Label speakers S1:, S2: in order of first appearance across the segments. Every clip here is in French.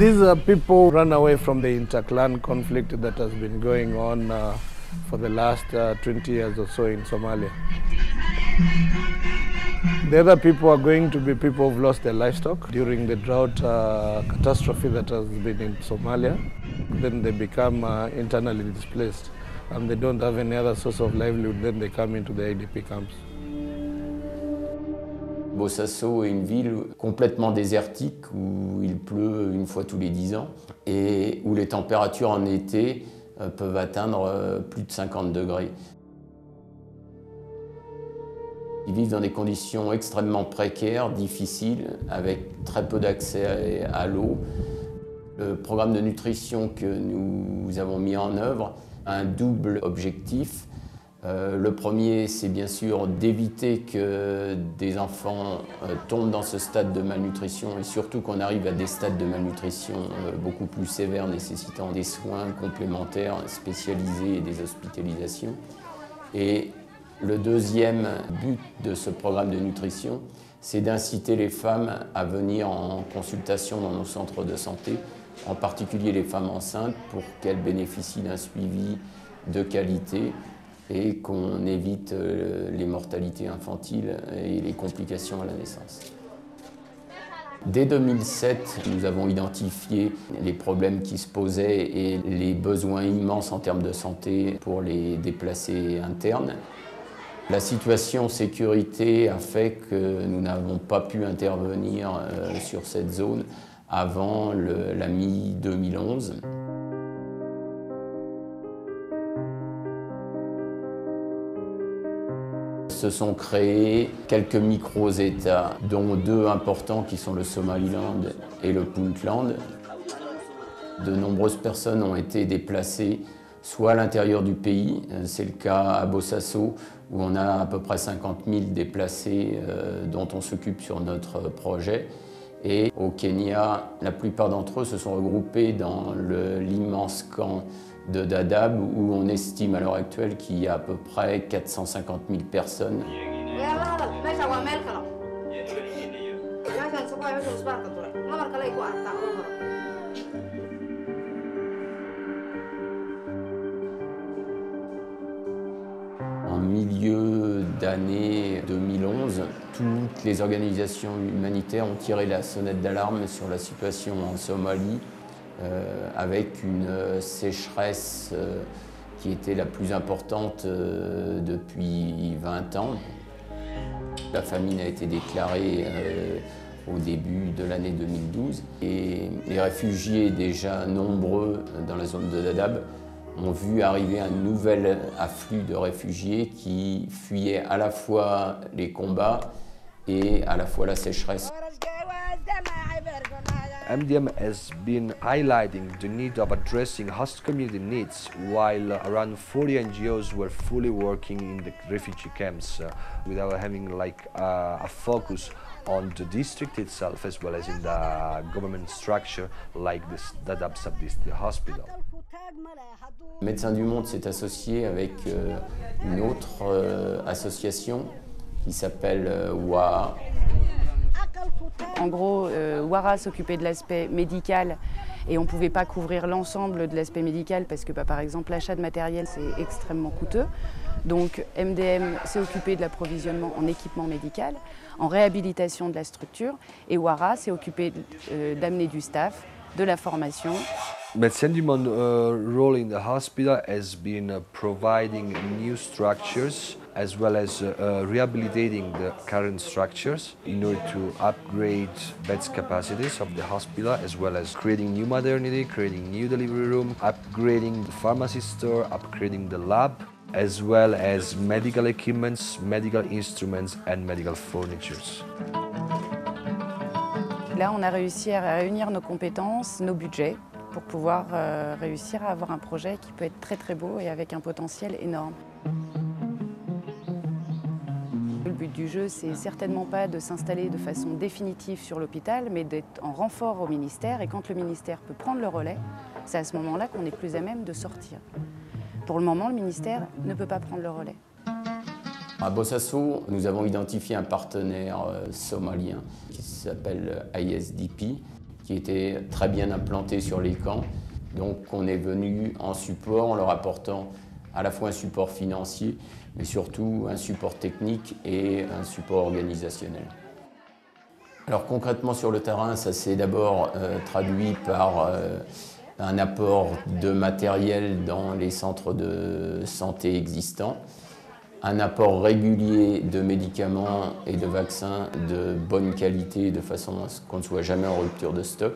S1: These people run away from the inter-clan conflict that has been going on for the last 20 years or so in Somalia. The other people are going to be people who've lost their livestock during the drought catastrophe that has been in Somalia. Then they become internally displaced and they don't have any other source of livelihood, then they come into the IDP camps.
S2: Bosaso est une ville complètement désertique où il pleut une fois tous les 10 ans et où les températures en été peuvent atteindre plus de 50 degrés. Ils vivent dans des conditions extrêmement précaires, difficiles, avec très peu d'accès à l'eau. Le programme de nutrition que nous avons mis en œuvre a un double objectif. Le premier, c'est bien sûr d'éviter que des enfants tombent dans ce stade de malnutrition et surtout qu'on arrive à des stades de malnutrition beaucoup plus sévères nécessitant des soins complémentaires spécialisés et des hospitalisations. Et le deuxième but de ce programme de nutrition, c'est d'inciter les femmes à venir en consultation dans nos centres de santé, en particulier les femmes enceintes, pour qu'elles bénéficient d'un suivi de qualité et qu'on évite les mortalités infantiles et les complications à la naissance. Dès 2007, nous avons identifié les problèmes qui se posaient et les besoins immenses en termes de santé pour les déplacés internes. La situation sécurité a fait que nous n'avons pas pu intervenir sur cette zone avant la mi-2011. Se sont créés quelques micro-États, dont deux importants qui sont le Somaliland et le Puntland. De nombreuses personnes ont été déplacées soit à l'intérieur du pays, c'est le cas à Bosaso, où on a à peu près 50 000 déplacés dont on s'occupe sur notre projet. Et au Kenya, la plupart d'entre eux se sont regroupés dans l'immense camp de Dadaab, où on estime à l'heure actuelle qu'il y a à peu près 450 000 personnes. En milieu d'année 2011, toutes les organisations humanitaires ont tiré la sonnette d'alarme sur la situation en Somalie, avec une sécheresse qui était la plus importante depuis 20 ans. La famine a été déclarée au début de l'année 2012 et les réfugiés déjà nombreux dans la zone de Dadaab ont vu arriver un nouvel afflux de réfugiés qui fuyaient à la fois les combats et à la fois la sécheresse.
S3: MDM has been highlighting the need of addressing host community needs while around 40 NGOs were fully working in the refugee camps without having a focus on the district itself as well as in the government structure like this Dadaab Sub-District Hospital.
S2: Médecins du Monde s'est associé avec une autre association qui s'appelle WAA.
S4: En gros, WARA s'occupait de l'aspect médical et on ne pouvait pas couvrir l'ensemble de l'aspect médical parce que par exemple l'achat de matériel c'est extrêmement coûteux. Donc MDM s'est occupé de l'approvisionnement en équipement médical, en réhabilitation de la structure et WARA s'est occupé d'amener du staff, de la formation.
S3: Médecins du Monde role in the hospital has been providing new structures as well as rehabilitating the current structures in order to upgrade beds capacities of the hospital as well as creating new maternity, creating new delivery room, upgrading the pharmacy store, upgrading the lab as well as medical equipments, medical instruments and medical furnitures.
S4: Là, on a réussi à réunir nos compétences, nos budgets pour pouvoir réussir à avoir un projet qui peut être très très beau et avec un potentiel énorme. Le but du jeu, c'est certainement pas de s'installer de façon définitive sur l'hôpital, mais d'être en renfort au ministère. Et quand le ministère peut prendre le relais, c'est à ce moment-là qu'on est plus à même de sortir. Pour le moment, le ministère ne peut pas prendre le relais.
S2: À Bosaso, nous avons identifié un partenaire somalien qui s'appelle ISDP qui étaient très bien implantés sur les camps. Donc on est venu en support en leur apportant à la fois un support financier, mais surtout un support technique et un support organisationnel. Alors concrètement sur le terrain, ça s'est d'abord traduit par un apport de matériel dans les centres de santé existants, un apport régulier de médicaments et de vaccins de bonne qualité de façon à ce qu'on ne soit jamais en rupture de stock.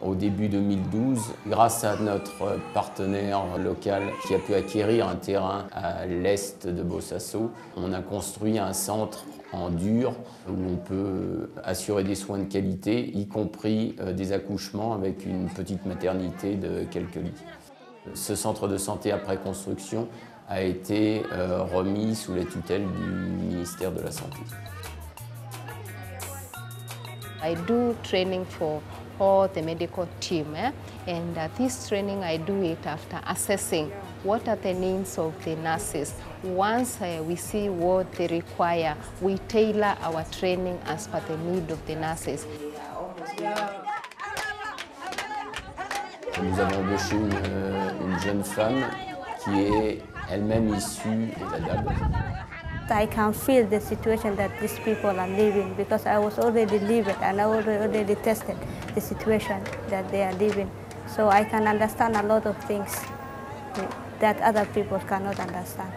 S2: Au début 2012, grâce à notre partenaire local qui a pu acquérir un terrain à l'est de Bossasso, on a construit un centre en dur où on peut assurer des soins de qualité, y compris des accouchements avec une petite maternité de quelques lits. Ce centre de santé après construction a été remis sous la tutelle du ministère de la Santé.
S5: I do training for all the medical team, and this training I do it after assessing what are the needs of the nurses. Once we see what they require, we tailor our training as per the need of the nurses.
S2: Nous avons embauché une jeune femme qui est elle-même issue des ADAB.
S6: I can feel the situation that these people are living because I was already living and I already tested the situation that they are living. So I can understand a lot of things that other people cannot understand.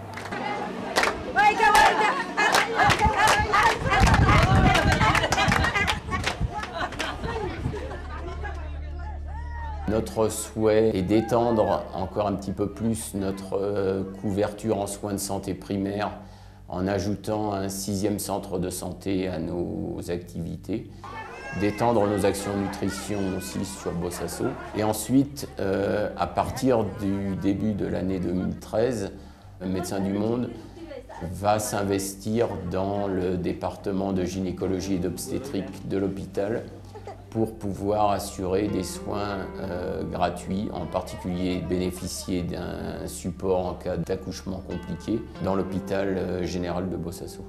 S2: Notre souhait est d'étendre encore un petit peu plus notre couverture en soins de santé primaires en ajoutant un 6e centre de santé à nos activités, d'étendre nos actions nutrition aussi sur Bossasso. Et ensuite, à partir du début de l'année 2013, Médecins du Monde va s'investir dans le département de gynécologie et d'obstétrique de l'hôpital pour pouvoir assurer des soins gratuits, en particulier bénéficier d'un support en cas d'accouchement compliqué dans l'hôpital général de Bossasso.